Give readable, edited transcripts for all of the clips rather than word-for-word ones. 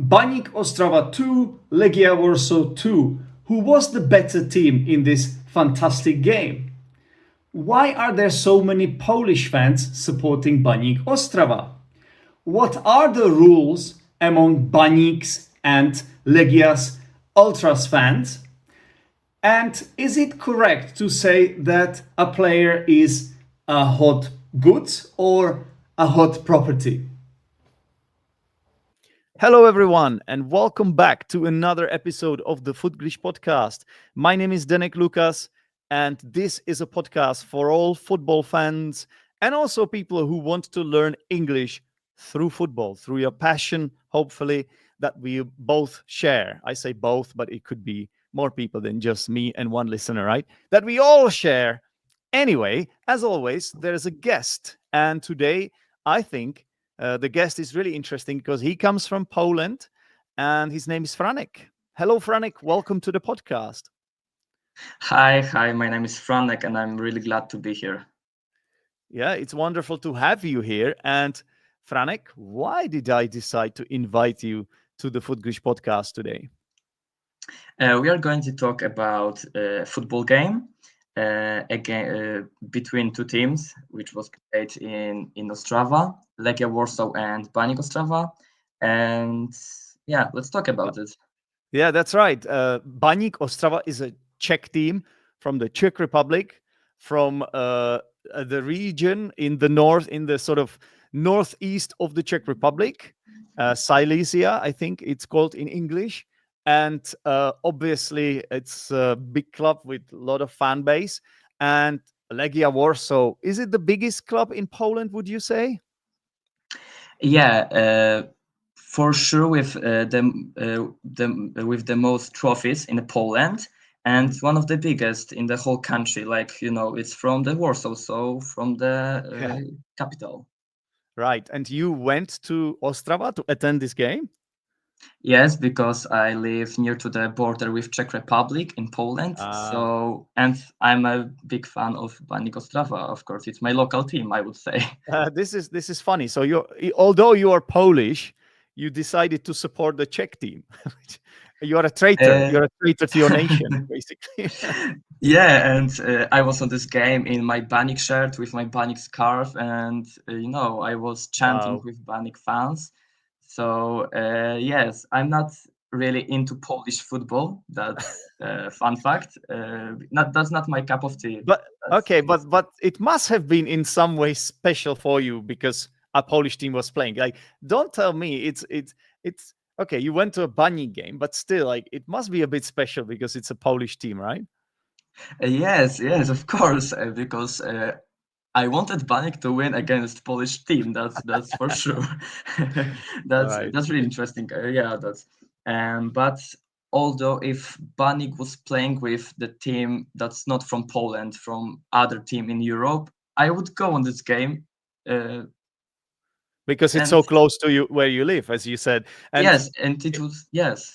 Baník Ostrava 2, Legia Warsaw 2. Who was the better team in this fantastic game? Why are there so many Polish fans supporting Baník Ostrava? What are the rules among Baník's and Legia's Ultras fans? And is it correct to say that a player is a hot goods or a hot property? Hello, everyone, and welcome back to another episode of the Footglish podcast. My name is Denek Lucas, and this is a podcast for all football fans and also people who want to learn English through football, through your passion, hopefully, that we both share. I say both, but it could be more people than just me and one listener, right? That we all share. Anyway, as always, there's a guest, and today I think the guest is really interesting because he comes from Poland and his name is Franek. Hello, Franek. Welcome to the podcast. Hi, my name is Franek, and I'm really glad to be here. Yeah, it's wonderful to have you here. And Franek, why did I decide to invite you to the Footglish podcast today? We are going to talk about a football game between two teams, which was played in Ostrava, Legia Warsaw and Baník Ostrava. And yeah, let's talk about it. Yeah, that's right. Baník Ostrava is a Czech team from the Czech Republic, from the region in the north, in the sort of northeast of the Czech Republic, Silesia, I think it's called in English. And obviously, it's a big club with a lot of fan base. And Legia Warsaw, is it the biggest club in Poland, would you say? Yeah, for sure, with with the most trophies in Poland, and one of the biggest in the whole country. Like it's from the Warsaw, so from the capital. Right. And you went to Ostrava to attend this game? Yes, because I live near to the border with Czech Republic in Poland. So, and I'm a big fan of Baník Ostrava. Of course, it's my local team, I would say. This is funny. So although you are Polish, you decided to support the Czech team. You are a traitor. You're a traitor to your nation, basically. Yeah, and I was on this game in my Baník shirt with my Baník scarf, and I was chanting Wow. with Baník fans. So yes, I'm not really into Polish football. That's fun fact. That's not my cup of tea. But okay, but it must have been in some way special for you because a Polish team was playing. Like, don't tell me it's okay. You went to a Baník game, but still, like, it must be a bit special because it's a Polish team, right? Yes, of course, because I wanted Baník to win against Polish team. That's for sure. that's Right. that's really interesting. Yeah, that's but although if Baník was playing with the team that's not from Poland, from other team in Europe, I would go on this game. Because it's And so close to you where you live, as you said. And yes, and it was yes.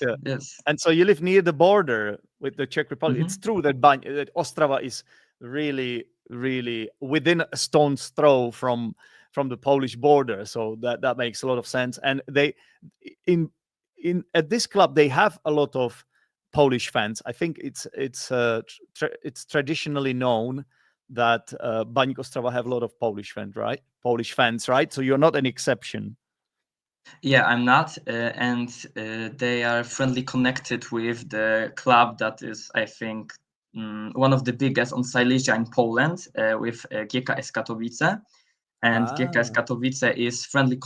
And so you live near the border with the Czech Republic. It's true that that Ostrava is really, really within a stone's throw from the Polish border. So that makes a lot of sense. And they in at this club they have a lot of Polish fans. I think it's traditionally known that Baník Ostrava have a lot of Polish fans, right? So you're not an exception. Yeah, I'm not, and they are friendly connected with the club that is, I think, one of the biggest on Silesia in Poland, with GKS Katowice. And GKS Katowice is very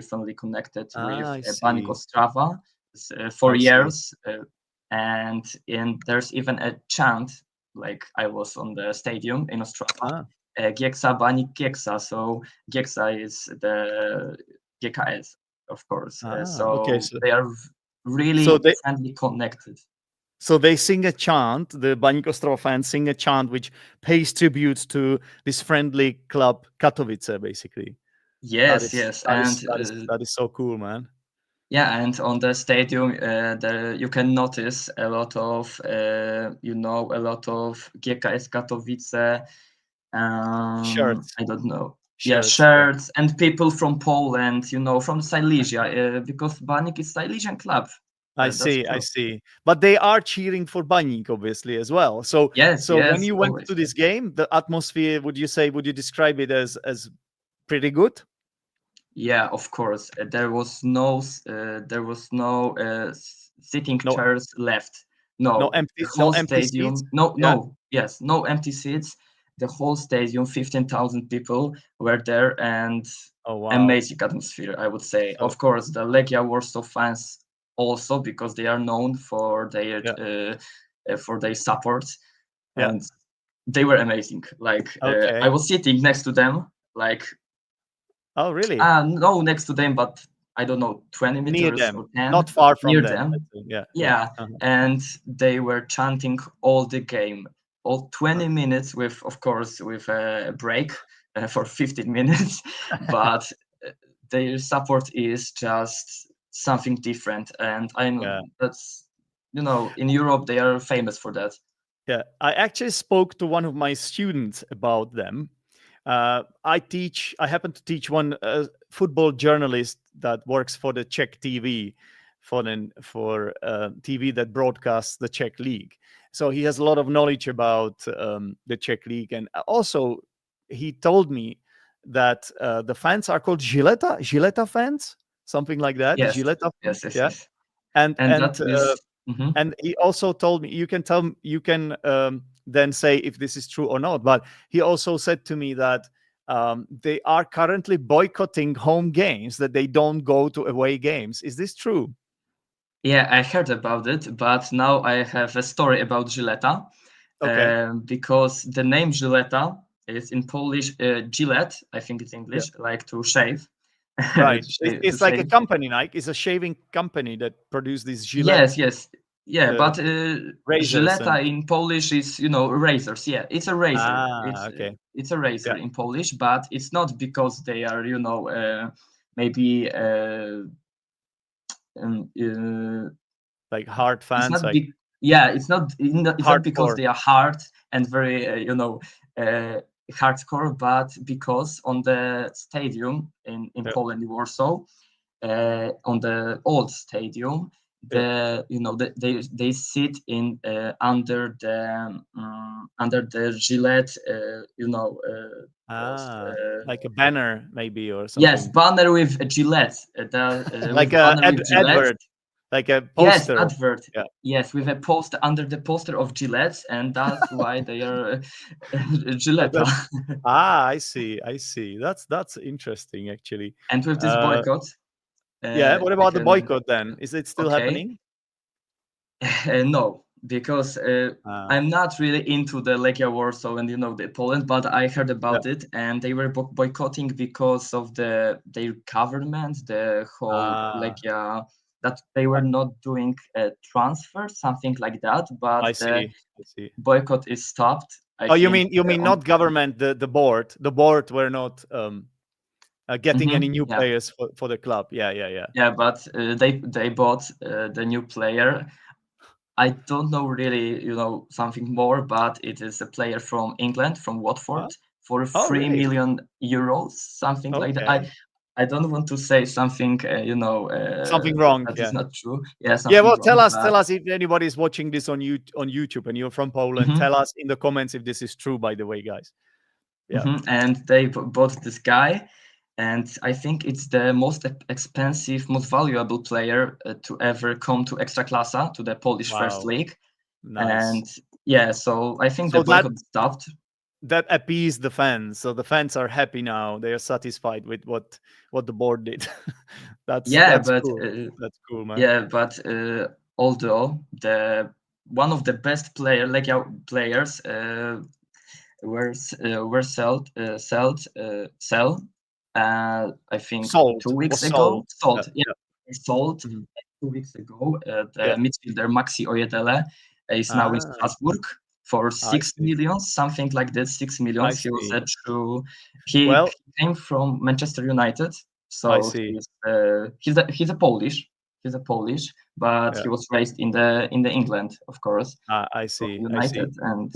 friendly connected with I Baník see. Ostrava for years. And there's even a chant, like I was on the stadium in Ostrava, Gieksa Baník Gieksa. So Gieksa is the GKS, of course. Okay. They are really they friendly connected. so they sing a chant. The Baník Ostrava fans sing a chant which pays tribute to this friendly club Katowice, basically. Yes, That is so cool, man. Yeah, and on the stadium, you can notice a lot of, GKS Katowice. Shirts. I don't know. yeah, shirts. shirts, and people from Poland, from Silesia, because Baník is Silesian club. I That's see, I true. see. But they are cheering for Baník, obviously, as well. So, Yes, so when yes, you went always. to this game, the atmosphere, would you describe it as pretty good? Yeah, of course. There was no sitting No, chairs left. No, the no whole empty seats. stadium. No, Yeah. no, yes, no empty seats. The whole stadium, 15,000 people were there, and Oh wow. amazing atmosphere, I would say. So Of course, the Legia Warsaw fans also, because they are known yeah. for their support, Yeah. and they were amazing. Like I Okay. was sitting next to them, like Oh really? no, next to them, but I don't know, 20 Near meters them, or not 10 far from near them. them. Let's say. Yeah. Yeah. Yeah, and they were chanting all the game, all 20 minutes with, of course, with a break for 15 minutes, but uh, their support is just something different, and Yeah. in Europe they are famous for that. Yeah. I actually spoke to one of my students about them. I happen to teach one football journalist that works for the Czech TV, for TV that broadcasts the Czech league. So he has a lot of knowledge about the Czech league, and also he told me that the fans are called Gileta fans, something like that. Yes, Gileta yes, fans, yes, yeah. yes. And And that and is mhm. and he also told me you can then say if this is true or not. But he also said to me that they are currently boycotting home games, that they don't go to away games. Is this true? Yeah, I heard about it, but now I have a story about Gilletta, Okay. because the name Gilletta is in Polish Gillette, I think it's Yeah. English, like to shave, Right. to It's like a shave. company, like it's a shaving company that produce these Gillette Yes, yes, yeah, uh, but razors Gilletta and in Polish is razors. Yeah, it's a razor. okay. It's a razor Yeah. in Polish, but it's not because they are maybe um, uh, Like hard it's fans, not like big. Yeah, it's not because hardcore. they are hard and very hardcore, but because on the stadium in Yeah. Poland, in Warsaw, on the old stadium, Yeah. they sit in under the Gillette post. Like a banner maybe or Yes, something. banner with a Gillette, Like with a banner with Gillette. advert, like a Yes, poster. advert. Yeah. Yes, with a poster under the poster of Gillette, and that's why they are Gilletta. That I see. I see. That's interesting actually. And with this Uh, boycott, yeah. What I about the can boycott then? Is it still okay. happening? No, because Ah, I'm not really into the Legia Warsaw and the Poland, but I heard yeah. about it, and they were boycotting because of their government, the whole Ah, Legia, that they were not doing a transfer, something like that. But I the see. I see. boycott is stopped, I Oh, think. you mean On not government, the board. The board were not getting any new yeah, players for the club. Yeah, yeah, yeah. yeah, but they bought the new player. I don't know really, something more, but it is a player from England, from Huh? Watford, for Oh, three really? million euros, something like that. Okay. I don't want to say something, Something wrong. that is Yeah. not true. Yeah, Yeah, something well, wrong, tell but us if anybody's watching this on YouTube and you're from Poland. mhm, Tell us in the comments if this is true. By the way, guys. Yeah. and they bought this guy, and I think it's the most expensive, most valuable player to ever come to Ekstraklasa, to the Polish First Wow. League, Nice. and yeah, so I think the So boycott stopped. that appeased the fans. So the fans are happy now. They are satisfied with what the board did. Yeah, That's but cool. That's cool, man. yeah, but although the one of the best Legia players were sell I think Sold. 2 weeks Was ago. sold. Yeah. Sold, yeah, Yeah. they sold Mhm. 2 weeks ago. Yeah. The midfielder Maxi Oyedele is now in Ah, Strasbourg for I six see. millions, something like that. Six I millions. He was see. a true. He Well, came from Manchester United, I so see. he's a Polish. He's a Polish, but Yeah. he was raised in the England, of course, I of see. I see. United, and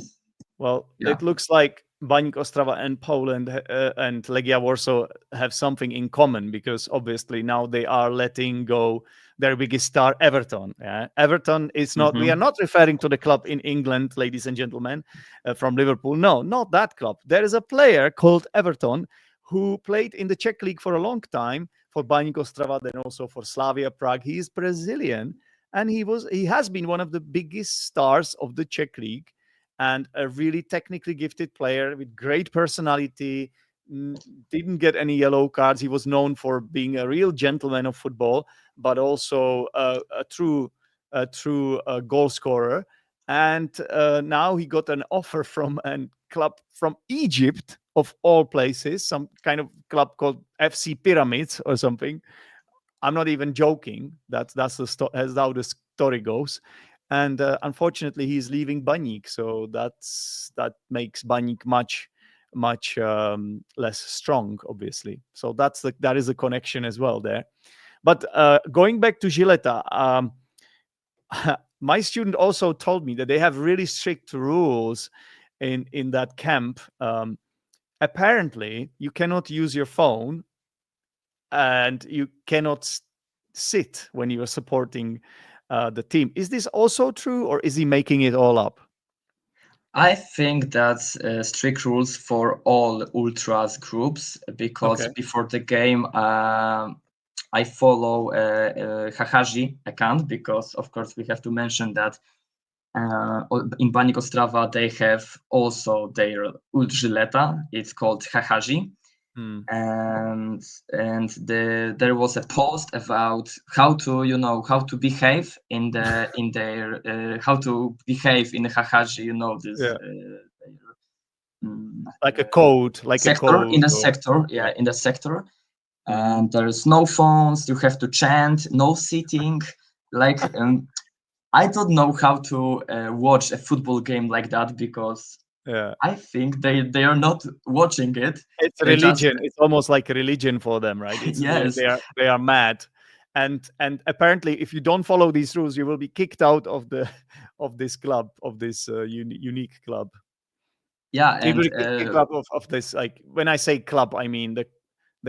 Well, yeah. it looks like Baník Ostrava and Poland and Legia Warsaw have something in common, because obviously now they are letting go their biggest star, Everton. Yeah? Everton is not, we are Mhm. not referring to the club in England, ladies and gentlemen, from Liverpool. No, not that club. There is a player called Everton who played in the Czech league for a long time, for Baník Ostrava, then also for Slavia Prague. He is Brazilian, and he has been one of the biggest stars of the Czech league, and a really technically gifted player with great personality. Didn't get any yellow cards. He was known for being a real gentleman of football, but also a true goal scorer. And now he got an offer from a club from Egypt, of all places, some kind of club called FC Pyramids or something. I'm not even joking. That's how the story goes. And unfortunately, he's leaving Baník, so that makes Baník much less strong, obviously. So that is a connection as well there. But going back to Gileta, my student also told me that they have really strict rules in that camp. Apparently, you cannot use your phone, and you cannot sit when you are supporting the team. Is this also true, or is he making it all up? I think that's strict rules for all ultras groups, because Okay. before the game, I follow Hahaji account, because of course we have to mention that in Baník Ostrava they have also their Ultrzyleta. It's called Hahaji. Hmm. There was a post about how to how to behave in their how to behave in Hahaji, this Yeah, mm, like a sector in code. the Or sector, yeah. yeah, in the sector. Hmm. And there's no phones, you have to chant, no sitting, like I don't know how to watch a football game like that, because Yeah. I think they are not watching it, It's they're just religion. It's almost like a religion for them, right? It's yes. they are mad, and apparently, if you don't follow these rules, you will be kicked out of the of this club, of this unique club. Yeah, You will and be kicked out of this. Like, when I say club, I mean the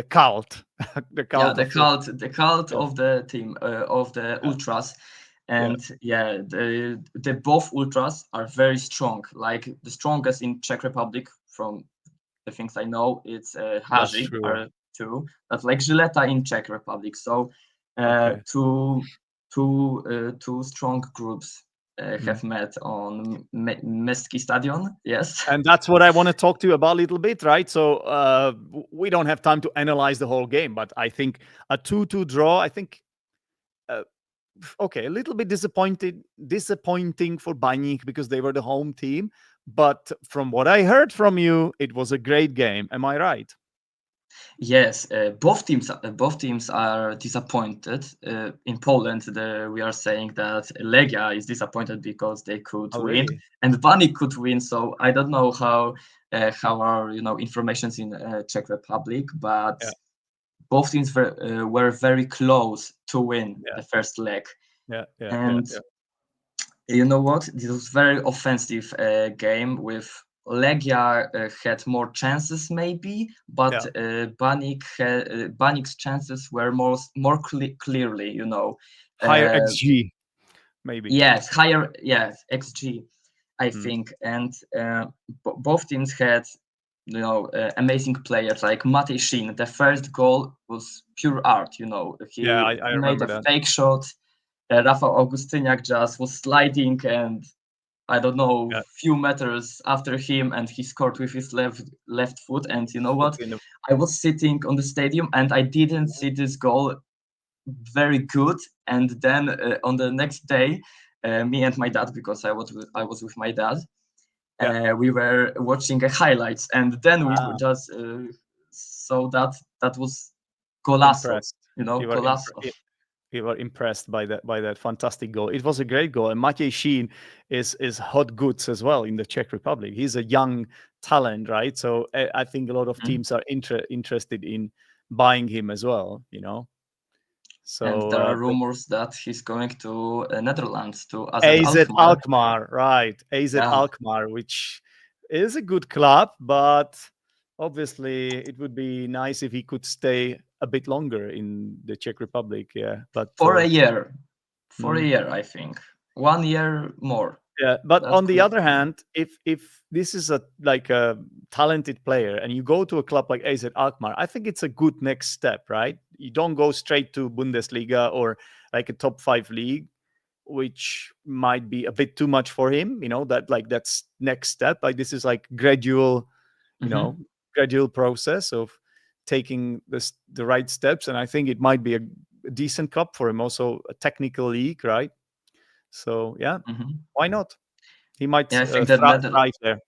cult, the yeah, cult of the. the cult Yeah, of the team, of the yeah, ultras. yeah. And yeah, the both ultras are very strong, like the strongest in Czech Republic, from the things I know. It's That's Haji true. are two, that's like Gileta in Czech Republic. So Okay. two strong groups Mm. have met on Mestski Stadion. Yes. And that's what I want to talk to you about a little bit, right? So we don't have time to analyze the whole game, but I think a 2-2 draw, I think, uh, okay, a little bit disappointing for Baník, because they were the home team. But from what I heard from you, it was a great game. Am I right? Yes, both teams are disappointed. In Poland, we are saying that Legia is disappointed because they could Oh, win, really? and Baník could win. So I don't know how are informations in Czech Republic, but Yeah, both teams were very close to win yeah, the first leg. yeah, yeah, yeah, And yeah, you know what? This was very offensive game with Legia had more chances maybe, but yeah. Baník's chances were more clearly, Higher Uh, XG, maybe. yes, higher, yes, XG, I Mm. think. And both teams had, amazing players like Matej Shin. The first goal was pure art, Yeah, He I made remember a that. fake shot. Rafał Augustyniak just was sliding, and I don't know, Yeah, few meters after him, and he scored with his left foot. And you know foot what? in the. I was sitting on the stadium and I didn't see this goal very good. And then on the next day, me and my dad, because I was with my dad, Yeah. we were watching the highlights, and then we Ah, just saw that was golazo, impressed. You were golazo. you were impressed by that fantastic goal. It was a great goal, and Maciej Sheen is hot goods as well in the Czech Republic. He's a young talent, right? So I think a lot of Mhm. teams are interested in buying him as well. And So there are rumors that he's going to Netherlands, to AZ AZ Alkmaar. Alkmaar, right? AZ Yeah, Alkmaar, which is a good club, but obviously it would be nice if he could stay a bit longer in the Czech Republic. Yeah, but For a year. For a mm, year, I think. 1 year more. yeah. But That on the could other hand, if this is a like a talented player and you go to a club like AZ Alkmaar, I think it's a good next step, right? You don't go straight to Bundesliga or like a top 5 league, which might be a bit too much for him. That's next step. Like this is like gradual, you know, Mhm, gradual process of taking the right steps, and I think it might be a decent club for him. Also, a technical league, right? So yeah, mhm. why not? He might Yeah, I think thrive there.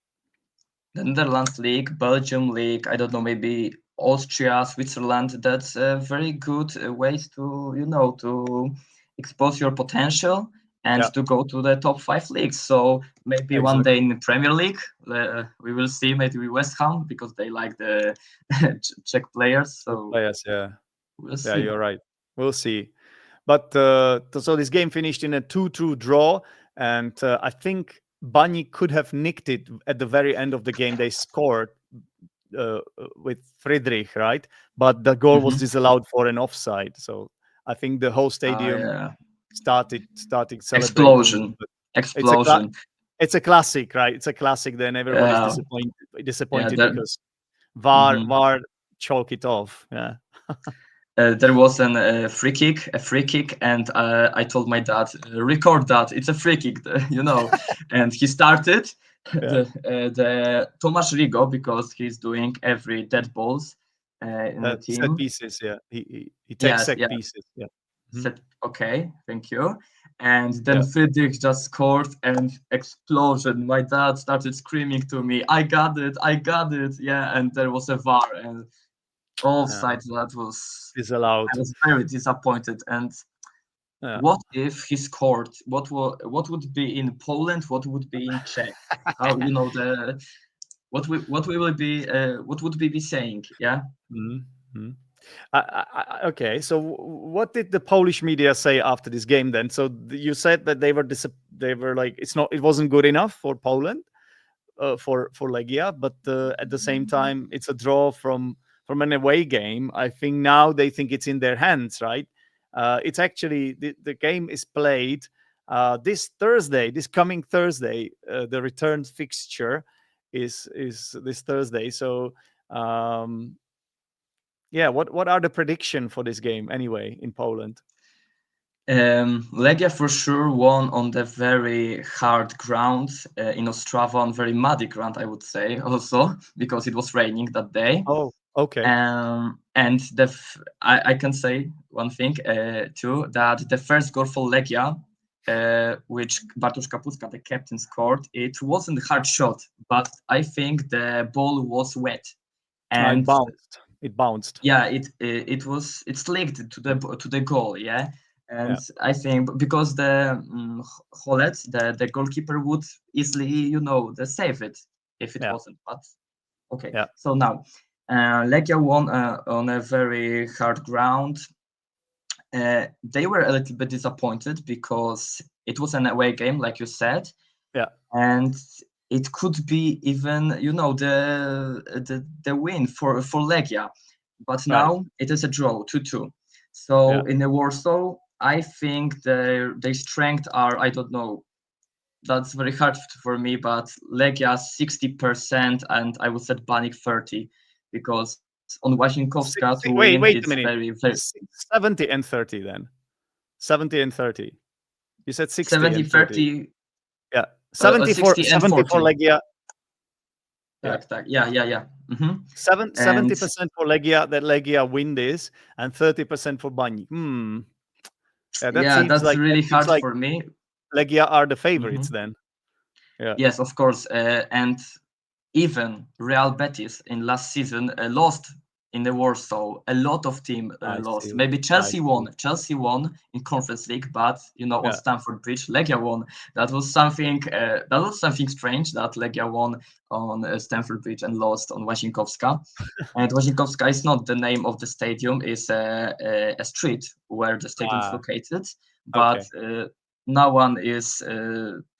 the Netherlands League, Belgium League, I don't know, maybe Austria, Switzerland. That's a very good ways to, to expose your potential and Yeah, to go to the top 5 leagues. So maybe one day exactly. in the Premier League, we will see maybe West Ham because they like the Czech players. Good So players. Yeah, we'll yeah, see. you're right. We'll see. But so this game finished in a 2-2 draw, and I think Baník could have nicked it at the very end of the game. They scored with Friedrich, right? But the goal was Mhm. disallowed for an offside. So I think the whole stadium Yeah. started celebrating. Explosion. But it's a Explosion. it's a classic, right? It's a classic. Then everybody's Yeah. Yeah. disappointed because VAR Mhm. VAR chalk it off. Yeah. There was a free kick, and I told my dad, record that. It's a free kick, and he started Yeah. the Tomasz Rigo because he's doing every dead balls in the Set team. pieces. Yeah. He takes Yes, set yeah. pieces. Yeah. Mhm. Said okay, thank you. And then Yeah. Friedrich just scored and explosion. My dad started screaming to me, I got it, I got it. Yeah, and there was a VAR and offside. That was I Disallowed. was very disappointed. And Yeah. what if he scored? What would be in Poland? What would be in Czech? How the what we will be what would we be saying? Yeah. Mhm. Mhm. Okay, so what did the Polish media say after this game then? So you said that they were like it wasn't good enough for Poland, for Legia, but at the same time it's a draw from an away game. I think now they think it's in their hands, right? It's actually the game is played this Thursday, this coming Thursday. The return fixture is this Thursday. So um, yeah, what are the prediction for this game anyway in Poland? Legia for sure won on the very hard ground in Ostrava, on very muddy ground, I would say, also because it was raining that day. Oh, okay. And I can say one thing too, that the first goal for Legia, which Bartosz Kapuska, the captain, scored, it wasn't a hard shot, but I think the ball was wet, It and bounced. It bounced. yeah, it's linked to the goal, yeah. And Yeah. I think because the Holet, the goalkeeper, would easily save it if it Yeah. wasn't. But okay, Yeah. so now Legia won on a very hard ground. They were a little bit disappointed because it was an away game, like you said, Yeah. and it could be even the win for Legia, but Right. now it is a draw 2-2. So Yeah. in the Warsaw, I think their strength are, I don't know, that's very hard for me, but Legia 60% and I would say Baník 30, because on Wasienkowska to win Wait it's a minute. very very 70 and 30 then. 70 and 30. You said 60 70 and 30. 30 Yeah. 70 for 60 and 70 for 40. Legia. Yeah. Tak, tak. Yeah. And 70% for Legia, that Legia win this, and 30% for Baník. Yeah, yeah, that's really that seems hard like for me. Legia are the favorites Mhm. then. Yeah. Yes, of course. And even Real Betis in last season lost in the Warsaw. A lot of team I lost. see. Maybe I Chelsea see. won. Chelsea won in Conference League, but on Yeah. Stamford Bridge, Legia won. That was something. That was something strange that Legia won on Stamford Bridge and lost on Wasienkowska. And Wasienkowska is not the name of the stadium; it's a street where the stadium is Ah, located. But okay. no one is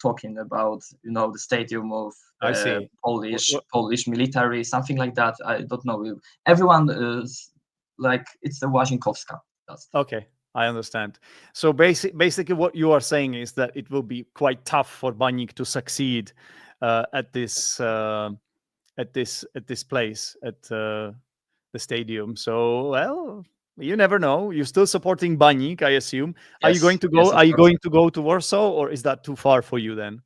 talking about the stadium of I see. Polish military, something like that. I don't know. Everyone is like it's the Łazinkowska. That's Okay, I understand. So basically, what you are saying is that it will be quite tough for Baník to succeed at this place at the stadium. So well, you never know. You're still supporting Baník, I assume. Are you going yes, to yes, go? of Are you course. going to go to Warsaw, or is that too far for you then?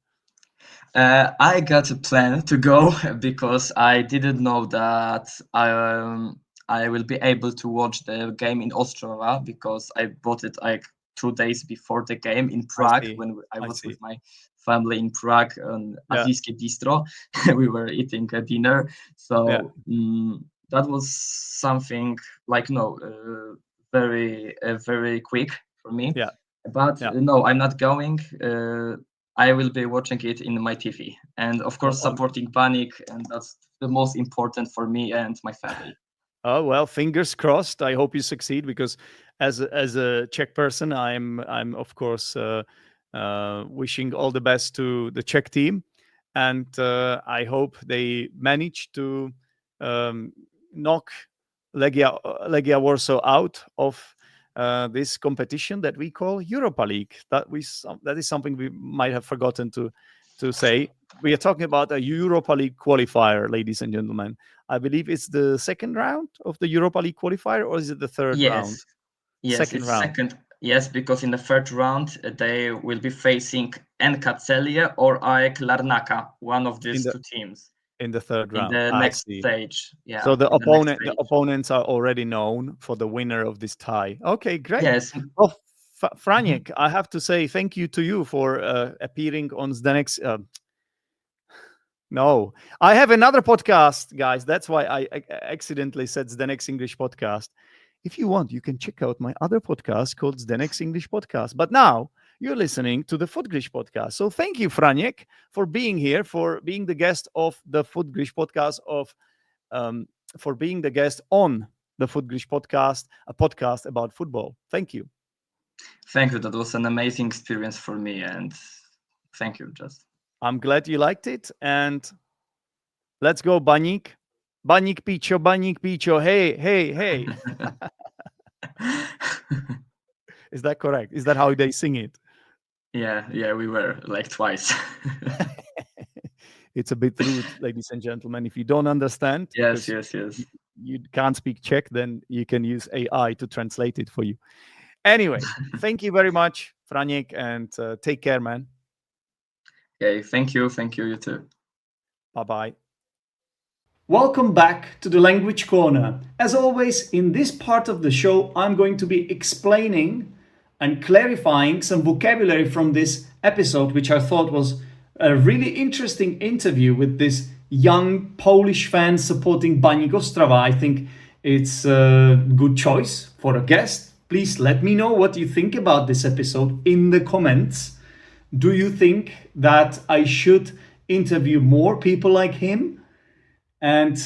I got a plan to go because I didn't know that I will be able to watch the game in Ostrava because I bought it like 2 days before the game in I Prague see. when I I was with see. my family in Prague on Yeah. Azijskie Bistro. We were eating a dinner, Yeah. so that was something like very quick for me. Yeah. But Yeah. no, I'm not going. I will be watching it in my TV, and of course On supporting Baník, and that's the most important for me and my family. Oh well, fingers crossed. I hope you succeed because, as a Czech person, I'm of course wishing all the best to the Czech team, and I hope they manage to um, knock Legia Warsaw out of this competition that we call Europa League. That is something we might have forgotten to say. We are talking about a Europa League qualifier, ladies and gentlemen. I believe it's the second round of the Europa League qualifier, or is it the third round? Yes, yes, Second it's round second. Yes, because in the third round they will be facing NK Celje or AEK Larnaca, one of in these the two teams in the third in round. the I next see. stage. So Yeah, the in the next opponent, the stage. opponents are already known for the winner of this tie. Okay, great. Yes. Well, Mhm. Franiek, I have to say thank you to you for appearing on Zdenek's. No, I have another podcast, guys. That's why I accidentally said Zdenek's English podcast. If you want, you can check out my other podcast called Zdenek's English Podcast. But now you're listening to the Footglish podcast. So thank you, Franiek, for being here, for being the guest of the Footglish podcast, for being the guest on the Footglish podcast, a podcast about football. Thank you. Thank you. That was an amazing experience for me, and thank you. Just I'm glad you liked it. And let's go, Baník. Baník Picho. Hey, hey, hey. Is that correct? Is that how they sing it? yeah, we were like twice. It's a bit rude, ladies and gentlemen. If you don't understand, Yes, because yes, you, yes. you can't speak Czech, then you can use AI to translate it for you. Anyway, thank you very much, Franiek, and take care, man. Okay, thank you, you too. Bye bye. Welcome back to the Language Corner. As always, in this part of the show, I'm going to be explaining and clarifying some vocabulary from this episode, which I thought was a really interesting interview with this young Polish fan supporting Baník Ostrava. I think it's a good choice for a guest. Please let me know what you think about this episode in the comments. Do you think that I should interview more people like him? And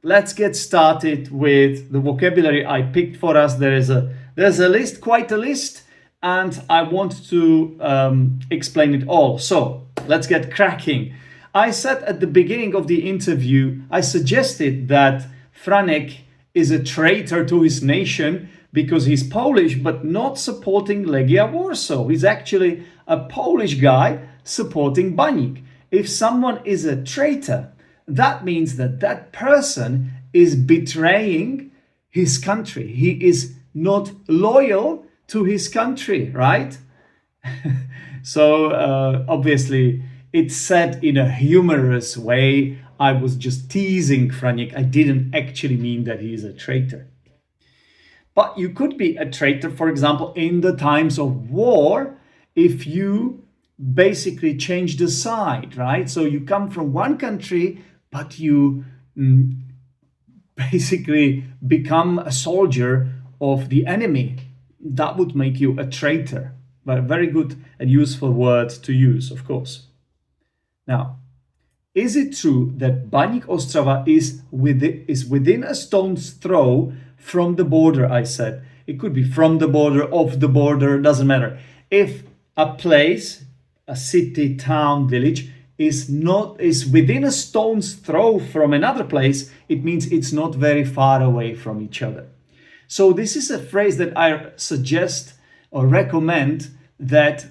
let's get started with the vocabulary I picked for us. There's a list, quite a list, and I want to explain it all. So let's get cracking. I said at the beginning of the interview, I suggested that Franek is a traitor to his nation because he's Polish, but not supporting Legia Warsaw. He's actually a Polish guy supporting Baník. If someone is a traitor, that means that that person is betraying his country. He is not loyal to his country, right? So obviously it's said in a humorous way. I was just teasing Franiek. I didn't actually mean that he is a traitor. But you could be a traitor, for example, in the times of war, if you basically change the side, right? So you come from one country, but you basically become a soldier of the enemy. That would make you a traitor. But a very good and useful word to use, of course. Now, is it true that Baník Ostrava is within a stone's throw from the border? I said it could be from the border, off the border, doesn't matter. If a place, a city, town, village, is within a stone's throw from another place, it means it's not very far away from each other. So this is a phrase that I suggest or recommend that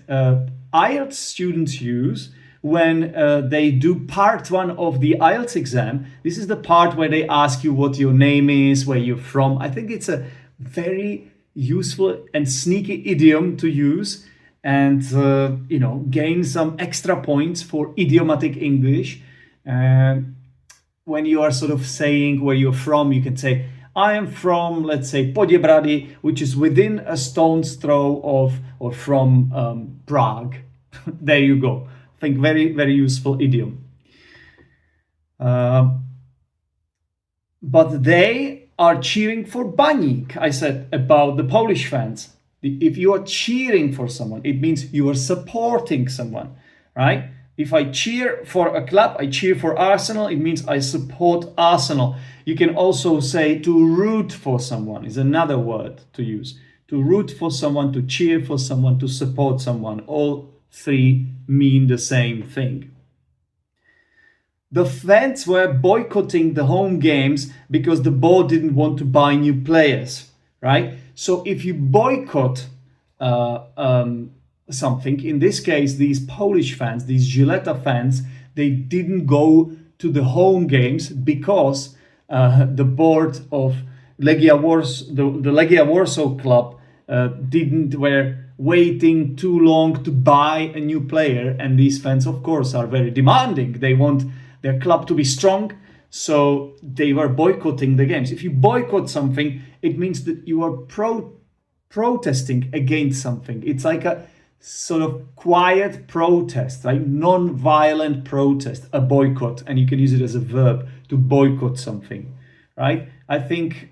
IELTS students use when they do part 1 of the IELTS exam. This is the part where they ask you what your name is, where you're from. I think it's a very useful and sneaky idiom to use, and gain some extra points for idiomatic English. When you are sort of saying where you're from, you can say, I am from, let's say, Poděbrady, which is within a stone's throw of or from Prague. There you go. I think very, very useful idiom. But they are cheering for Baník, I said about the Polish fans. If you are cheering for someone, it means you are supporting someone, right? If I cheer for a club, I cheer for Arsenal, it means I support Arsenal. You can also say to root for someone is another word to use. To root for someone, to cheer for someone, to support someone. All three mean the same thing. The fans were boycotting the home games because the board didn't want to buy new players, right? So if you boycott something, in this case, these Polish fans, these Gilletta fans, they didn't go to the home games because the board of Legia Warsaw, the Legia Warsaw club, were waiting too long to buy a new player, and these fans, of course, are very demanding. They want their club to be strong, so they were boycotting the games. If you boycott something, it means that you are protesting against something. It's like a sort of quiet protest, right? Non-violent protest, a boycott, and you can use it as a verb to boycott something, right? I think,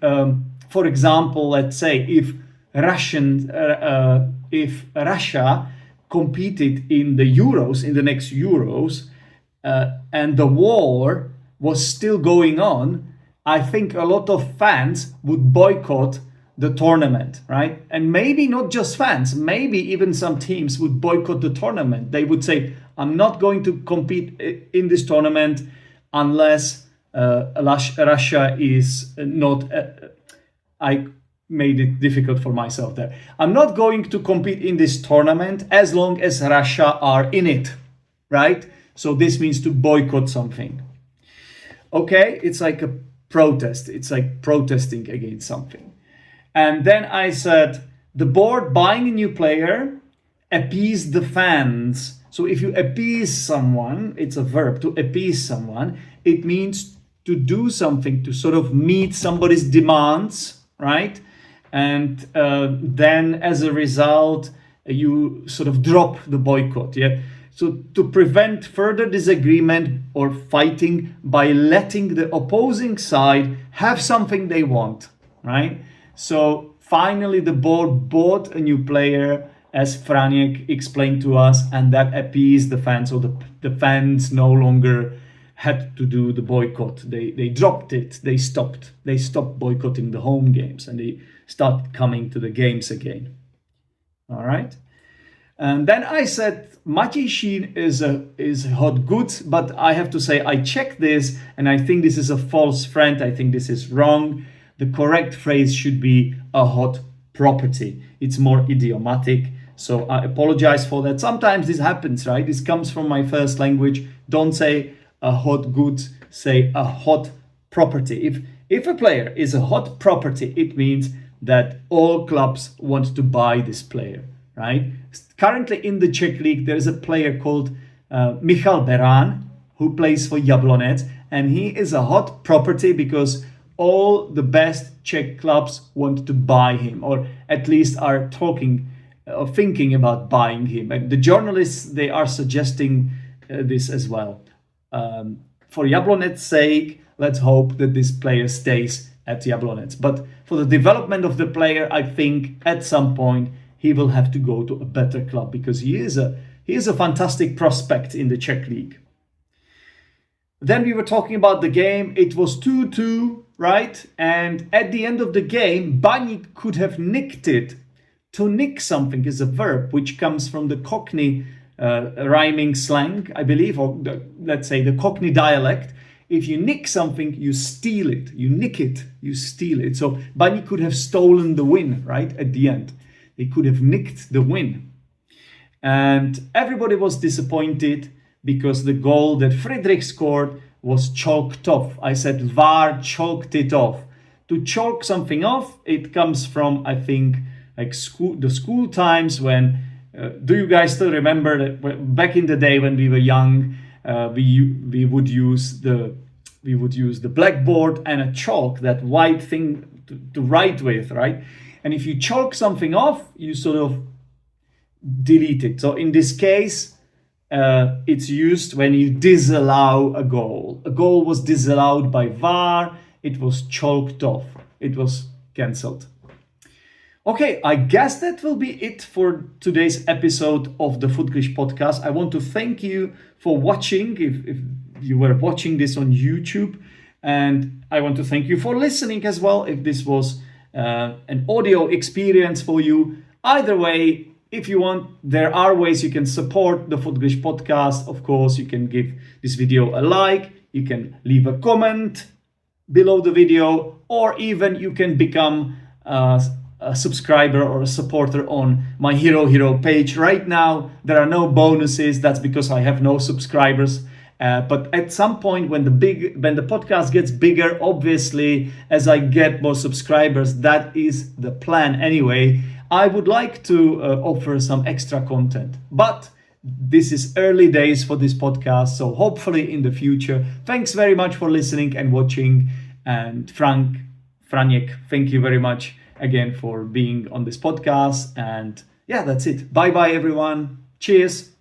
for example, let's say if Russia competed in the Euros, in the next Euros, and the war was still going on, I think a lot of fans would boycott the tournament, right? And maybe not just fans, maybe even some teams would boycott the tournament. They would say, I'm not going to compete in this tournament unless Russia is not... I made it difficult for myself there. I'm not going to compete in this tournament as long as Russia are in it, right? So this means to boycott something. Okay, it's like a protest. It's like protesting against something. And then I said, the board buying a new player appease the fans. So if you appease someone, it's a verb, to appease someone. It means to do something, to sort of meet somebody's demands, right? And then as a result, you sort of drop the boycott, yeah? So to prevent further disagreement or fighting by letting the opposing side have something they want, right? So finally the board bought a new player, as Franiek explained to us, and that appeased the fans. So the fans no longer had to do the boycott. They dropped it. They stopped boycotting the home games, and they started coming to the games again. All right. And then I said Maciej Šín is hot goods, but I have to say I checked this and I think this is a false friend. I think this is wrong. The correct phrase should be a hot property. It's more idiomatic. So I apologize for that. Sometimes this happens, right? This comes from my first language. Don't say a hot goods, say a hot property. If a player is a hot property, it means that all clubs want to buy this player, right? Currently in the Czech league, there is a player called Michal Beran, who plays for Jablonec, and he is a hot property because all the best Czech clubs want to buy him, or at least are talking or thinking about buying him. And the journalists, they are suggesting this as well. For Jablonec's sake, let's hope that this player stays at Jablonec. But for the development of the player, I think at some point he will have to go to a better club because he is a fantastic prospect in the Czech league. Then we were talking about the game. It was 2-2, right? And at the end of the game, Baník could have nicked it To nick something is a verb which comes from the Cockney rhyming slang, I believe, or let's say the Cockney dialect. If you nick something, you steal it. You nick it, you steal it. So Baník could have stolen the win, right, at the end. They could have nicked the win. And everybody was disappointed because the goal that Friedrich scored was chalked off. I said VAR chalked it off. To chalk something off, it comes from, I think, like the school times when, do you guys still remember that back in the day when we were young, we would use the blackboard and a chalk, that white thing to write with, right? And if you chalk something off, you sort of delete it. So in this case, it's used when you disallow a goal. A goal was disallowed by VAR. It was chalked off. It was cancelled. Okay, I guess that will be it for today's episode of the Footglish podcast. I want to thank you for watching, if you were watching this on YouTube. And I want to thank you for listening as well, if this was an audio experience for you. Either way, if you want, there are ways you can support the Footglish podcast. Of course, you can give this video a like, you can leave a comment below the video, or even you can become a subscriber or a supporter on my Hero page. Right now, there are no bonuses. That's because I have no subscribers. But at some point, when the podcast gets bigger, obviously, as I get more subscribers, that is the plan anyway. I would like to offer some extra content, but this is early days for this podcast, so hopefully in the future. Thanks very much for listening and watching. And Franiek, thank you very much again for being on this podcast. And yeah, that's it. Bye bye, everyone. Cheers.